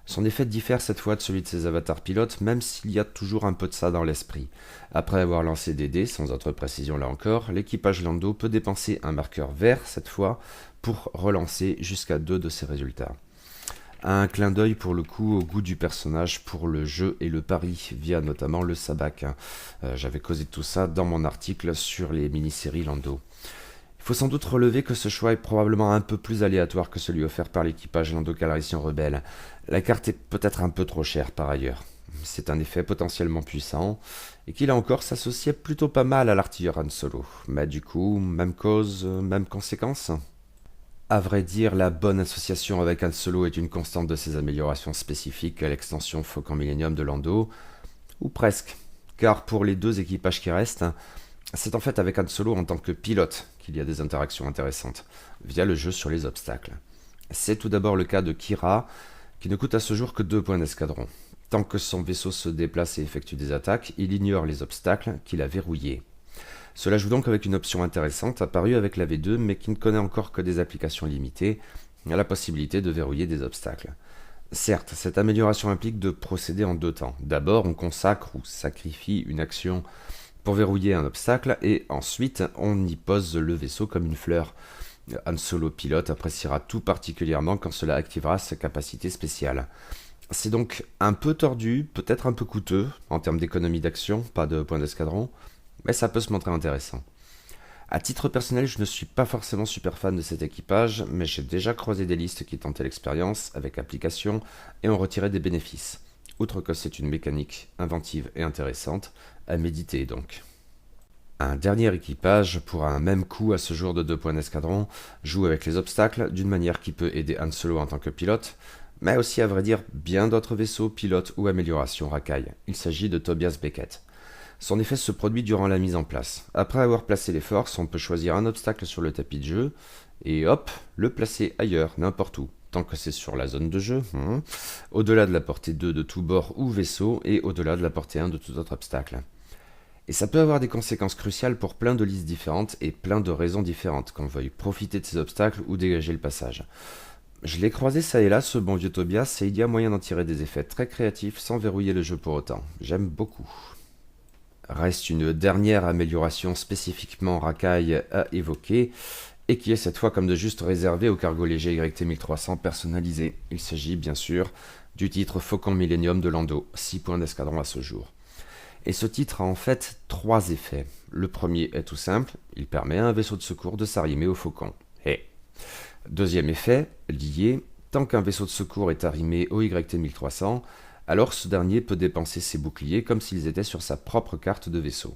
Son effet diffère cette fois de celui de ses avatars pilotes, même s'il y a toujours un peu de ça dans l'esprit. Après avoir lancé des dés, sans autre précision là encore, l'équipage Lando peut dépenser un marqueur vert cette fois pour relancer jusqu'à 2 de ses résultats. Un clin d'œil pour le coup au goût du personnage pour le jeu et le pari, via notamment le sabak. J'avais causé de tout ça dans mon article sur les mini-séries Lando. Il faut sans doute relever que ce choix est probablement un peu plus aléatoire que celui offert par l'équipage Lando Calrissian Rebelle. La carte est peut-être un peu trop chère par ailleurs. C'est un effet potentiellement puissant, et qui là encore s'associait plutôt pas mal à l'artilleur Han Solo. Mais du coup, même cause, même conséquence. À vrai dire, la bonne association avec Han Solo est une constante de ses améliorations spécifiques à l'extension Faucon Millenium de Lando, ou presque, car pour les 2 équipages qui restent, c'est en fait avec Han Solo en tant que pilote qu'il y a des interactions intéressantes, via le jeu sur les obstacles. C'est tout d'abord le cas de Kira, qui ne coûte à ce jour que 2 points d'escadron. Tant que son vaisseau se déplace et effectue des attaques, il ignore les obstacles qu'il a verrouillés. Cela joue donc avec une option intéressante apparue avec la V2, mais qui ne connaît encore que des applications limitées, la possibilité de verrouiller des obstacles. Certes, cette amélioration implique de procéder en 2 temps. D'abord, on consacre ou sacrifie une action pour verrouiller un obstacle, et ensuite on y pose le vaisseau comme une fleur. Han Solo pilote appréciera tout particulièrement quand cela activera sa capacité spéciale. C'est donc un peu tordu, peut-être un peu coûteux en termes d'économie d'action, pas de points d'escadron, mais ça peut se montrer intéressant. À titre personnel, je ne suis pas forcément super fan de cet équipage, mais j'ai déjà croisé des listes qui tentaient l'expérience avec application et ont retiré des bénéfices. Outre que c'est une mécanique inventive et intéressante, à méditer donc. Un dernier équipage, pour un même coup à ce jour de 2 points d'escadron, joue avec les obstacles d'une manière qui peut aider Han Solo en tant que pilote, mais aussi à vrai dire bien d'autres vaisseaux, pilotes ou améliorations racailles. Il s'agit de Tobias Beckett. Son effet se produit durant la mise en place. Après avoir placé les forces, on peut choisir un obstacle sur le tapis de jeu, et hop, le placer ailleurs, n'importe où. Tant que c'est sur la zone de jeu, au-delà de la portée 2 de tout bord ou vaisseau, et au-delà de la portée 1 de tout autre obstacle. Et ça peut avoir des conséquences cruciales pour plein de listes différentes et plein de raisons différentes, qu'on veuille profiter de ces obstacles ou dégager le passage. Je l'ai croisé ça et là, ce bon vieux Tobias, et il y a moyen d'en tirer des effets très créatifs sans verrouiller le jeu pour autant. J'aime beaucoup. Reste une dernière amélioration spécifiquement racaille à évoquer, et qui est cette fois comme de juste réservée au cargo léger YT 1300 personnalisé. Il s'agit bien sûr du titre Faucon Millenium de Lando, 6 points d'escadron à ce jour. Et ce titre a en fait 3 effets. Le premier est tout simple, il permet à un vaisseau de secours de s'arrimer au Faucon. Deuxième effet, lié, tant qu'un vaisseau de secours est arrimé au YT 1300, alors ce dernier peut dépenser ses boucliers comme s'ils étaient sur sa propre carte de vaisseau.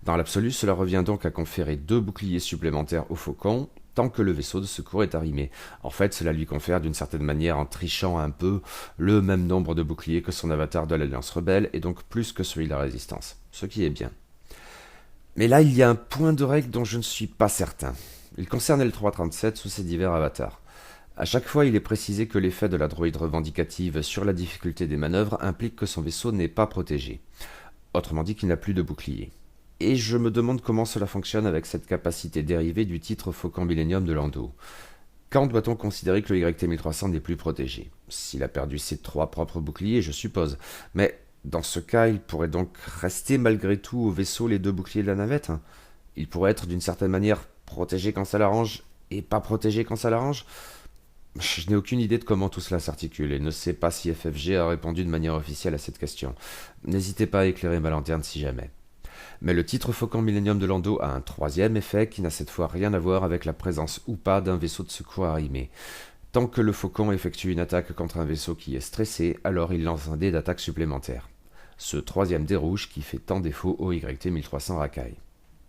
Dans l'absolu, cela revient donc à conférer 2 boucliers supplémentaires au Faucon, tant que le vaisseau de secours est arrimé. En fait, cela lui confère d'une certaine manière, en trichant un peu, le même nombre de boucliers que son avatar de l'Alliance Rebelle, et donc plus que celui de la Résistance, ce qui est bien. Mais là, il y a un point de règle dont je ne suis pas certain. Il concerne L337 sous ses divers avatars. À chaque fois, il est précisé que l'effet de la droïde revendicative sur la difficulté des manœuvres implique que son vaisseau n'est pas protégé. Autrement dit qu'il n'a plus de bouclier. Et je me demande comment cela fonctionne avec cette capacité dérivée du titre Faucon Millenium de Lando. Quand doit-on considérer que le YT 1300 n'est plus protégé? S'il a perdu ses 3 propres boucliers, je suppose. Mais dans ce cas, il pourrait donc rester malgré tout au vaisseau les 2 boucliers de la navette. Il pourrait être d'une certaine manière protégé quand ça l'arrange et pas protégé quand ça l'arrange. Je n'ai aucune idée de comment tout cela s'articule et ne sais pas si FFG a répondu de manière officielle à cette question. N'hésitez pas à éclairer ma lanterne si jamais. Mais le titre Faucon Millenium de Lando a un 3e effet qui n'a cette fois rien à voir avec la présence ou pas d'un vaisseau de secours arrimé. Tant que le Faucon effectue une attaque contre un vaisseau qui est stressé, alors il lance un dé d'attaque supplémentaire. Ce 3e dé rouge qui fait tant défaut au YT 1300 racaille.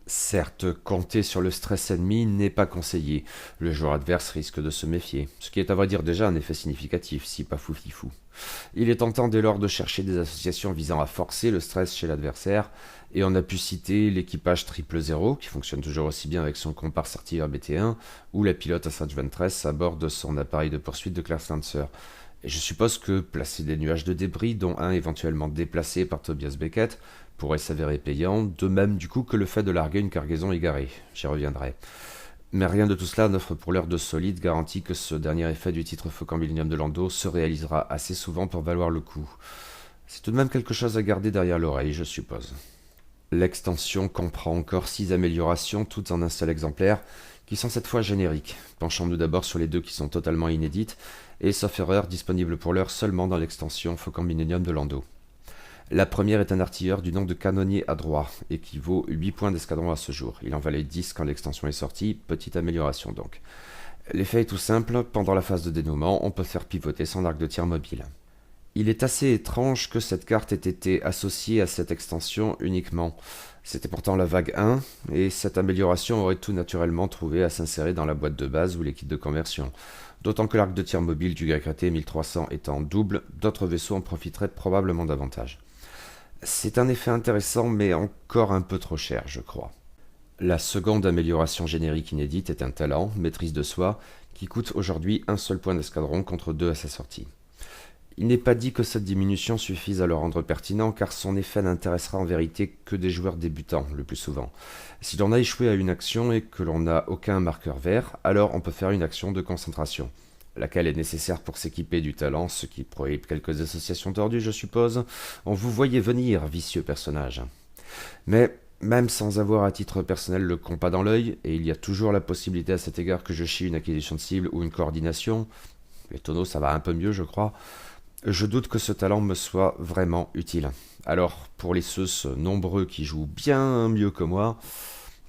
Certes, compter sur le stress ennemi n'est pas conseillé. Le joueur adverse risque de se méfier, ce qui est à vrai dire déjà un effet significatif, si pas foufifou. Il est tentant dès lors de chercher des associations visant à forcer le stress chez l'adversaire, et on a pu citer l'équipage triple zéro, qui fonctionne toujours aussi bien avec son comparse artilleur BT1, ou la pilote Asajj Ventress à bord de son appareil de poursuite de Class Lancer. Et je suppose que placer des nuages de débris, dont un éventuellement déplacé par Tobias Beckett, pourrait s'avérer payant, de même du coup que le fait de larguer une cargaison égarée. J'y reviendrai. Mais rien de tout cela n'offre pour l'heure de solide garantie que ce dernier effet du titre Faucon Millenium de Lando se réalisera assez souvent pour valoir le coup. C'est tout de même quelque chose à garder derrière l'oreille, je suppose. L'extension comprend encore 6 améliorations, toutes en un seul exemplaire, qui sont cette fois génériques. Penchons-nous d'abord sur les deux qui sont totalement inédites, et sauf erreur disponibles pour l'heure seulement dans l'extension Faucon Millenium de Lando. La première est un artilleur du nom de canonnier à droit, et qui vaut 8 points d'escadron à ce jour. Il en valait 10 quand l'extension est sortie, petite amélioration donc. L'effet est tout simple, pendant la phase de dénouement, on peut faire pivoter son arc de tir mobile. Il est assez étrange que cette carte ait été associée à cette extension uniquement. C'était pourtant la vague 1, et cette amélioration aurait tout naturellement trouvé à s'insérer dans la boîte de base ou les kits de conversion. D'autant que l'arc de tir mobile du YRT 1300 étant double, d'autres vaisseaux en profiteraient probablement davantage. C'est un effet intéressant, mais encore un peu trop cher, je crois. La seconde amélioration générique inédite est un talent, maîtrise de soi, qui coûte aujourd'hui un seul point d'escadron contre 2 à sa sortie. Il n'est pas dit que cette diminution suffise à le rendre pertinent, car son effet n'intéressera en vérité que des joueurs débutants, le plus souvent. Si l'on a échoué à une action et que l'on n'a aucun marqueur vert, alors on peut faire une action de concentration, laquelle est nécessaire pour s'équiper du talent, ce qui prohibe quelques associations tordues, je suppose. On vous voyait venir, vicieux personnage. Mais même sans avoir à titre personnel le compas dans l'œil, et il y a toujours la possibilité à cet égard que je chie une acquisition de cible ou une coordination, les tonneaux ça va un peu mieux je crois, je doute que ce talent me soit vraiment utile. Alors, pour les ceux nombreux qui jouent bien mieux que moi,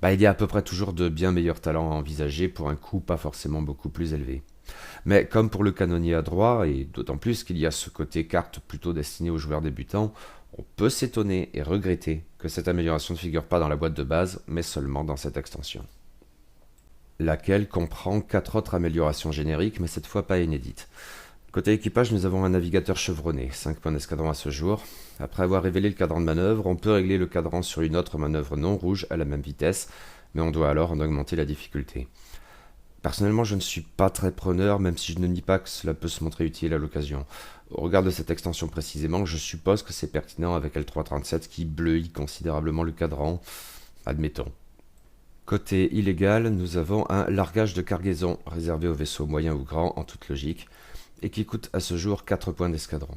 il y a à peu près toujours de bien meilleurs talents à envisager pour un coût pas forcément beaucoup plus élevé. Mais comme pour le canonnier à droit, et d'autant plus qu'il y a ce côté carte plutôt destiné aux joueurs débutants, on peut s'étonner et regretter que cette amélioration ne figure pas dans la boîte de base, mais seulement dans cette extension. Laquelle comprend 4 autres améliorations génériques, mais cette fois pas inédites. Côté équipage, nous avons un navigateur chevronné, 5 points d'escadron à ce jour. Après avoir révélé le cadran de manœuvre, on peut régler le cadran sur une autre manœuvre non rouge à la même vitesse, mais on doit alors en augmenter la difficulté. Personnellement, je ne suis pas très preneur, même si je ne nie pas que cela peut se montrer utile à l'occasion. Au regard de cette extension précisément, je suppose que c'est pertinent avec L337 qui bleuit considérablement le cadran. Admettons. Côté illégal, nous avons un largage de cargaison réservé aux vaisseaux moyens ou grands en toute logique, et qui coûte à ce jour 4 points d'escadron.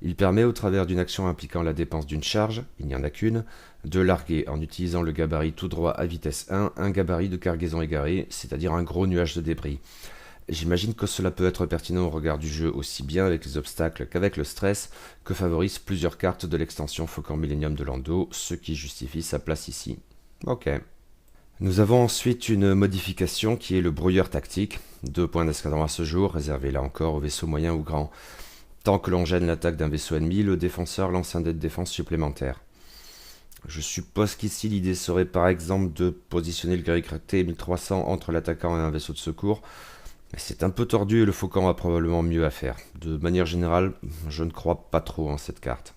Il permet, au travers d'une action impliquant la dépense d'une charge, il n'y en a qu'une, de larguer, en utilisant le gabarit tout droit à vitesse 1, un gabarit de cargaison égarée, c'est-à-dire un gros nuage de débris. J'imagine que cela peut être pertinent au regard du jeu aussi bien avec les obstacles qu'avec le stress, que favorisent plusieurs cartes de l'extension Faucon Millenium de Lando, ce qui justifie sa place ici. Ok. Nous avons ensuite une modification qui est le brouilleur tactique, 2 points d'escadron à ce jour, réservé là encore aux vaisseaux moyens ou grands. Tant que l'on gêne l'attaque d'un vaisseau ennemi, le défenseur lance un dé de défense supplémentaire. Je suppose qu'ici l'idée serait par exemple de positionner le YRT 1300 entre l'attaquant et un vaisseau de secours, mais c'est un peu tordu et le Faucon a probablement mieux à faire. De manière générale, je ne crois pas trop en cette carte.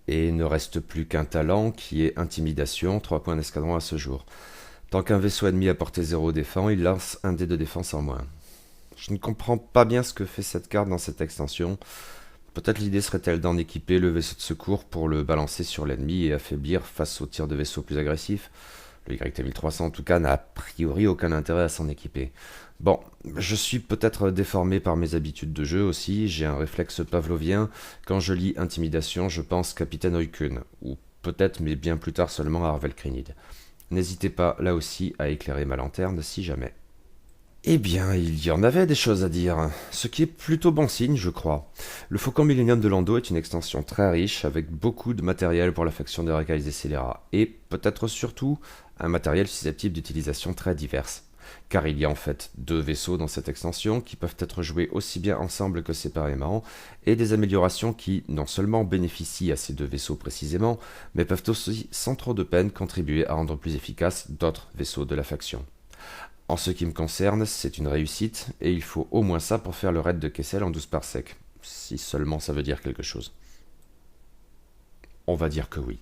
Et il ne reste plus qu'un talent qui est Intimidation, 3 points d'escadron à ce jour. Tant qu'un vaisseau ennemi à portée 0 défend, il lance un dé de défense en moins. Je ne comprends pas bien ce que fait cette carte dans cette extension. Peut-être l'idée serait-elle d'en équiper le vaisseau de secours pour le balancer sur l'ennemi et affaiblir face aux tirs de vaisseaux plus agressifs. Le YT 1300 en tout cas n'a a priori aucun intérêt à s'en équiper. Bon, je suis peut-être déformé par mes habitudes de jeu aussi, j'ai un réflexe pavlovien. Quand je lis Intimidation, je pense Capitaine Oikun, ou peut-être mais bien plus tard seulement à Arvel Krinid. N'hésitez pas, là aussi, à éclairer ma lanterne si jamais. Eh bien, il y en avait des choses à dire, ce qui est plutôt bon signe, je crois. Le Faucon Millenium de Lando est une extension très riche, avec beaucoup de matériel pour la faction des racailles et scélérats, et peut-être surtout un matériel susceptible d'utilisation très diverse. car il y a en fait deux vaisseaux dans cette extension qui peuvent être joués aussi bien ensemble que séparément, et des améliorations qui non seulement bénéficient à ces deux vaisseaux précisément, mais peuvent aussi sans trop de peine contribuer à rendre plus efficaces d'autres vaisseaux de la faction. En ce qui me concerne, c'est une réussite, et il faut au moins ça pour faire le raid de Kessel en 12 parsecs, si seulement ça veut dire quelque chose. On va dire que oui.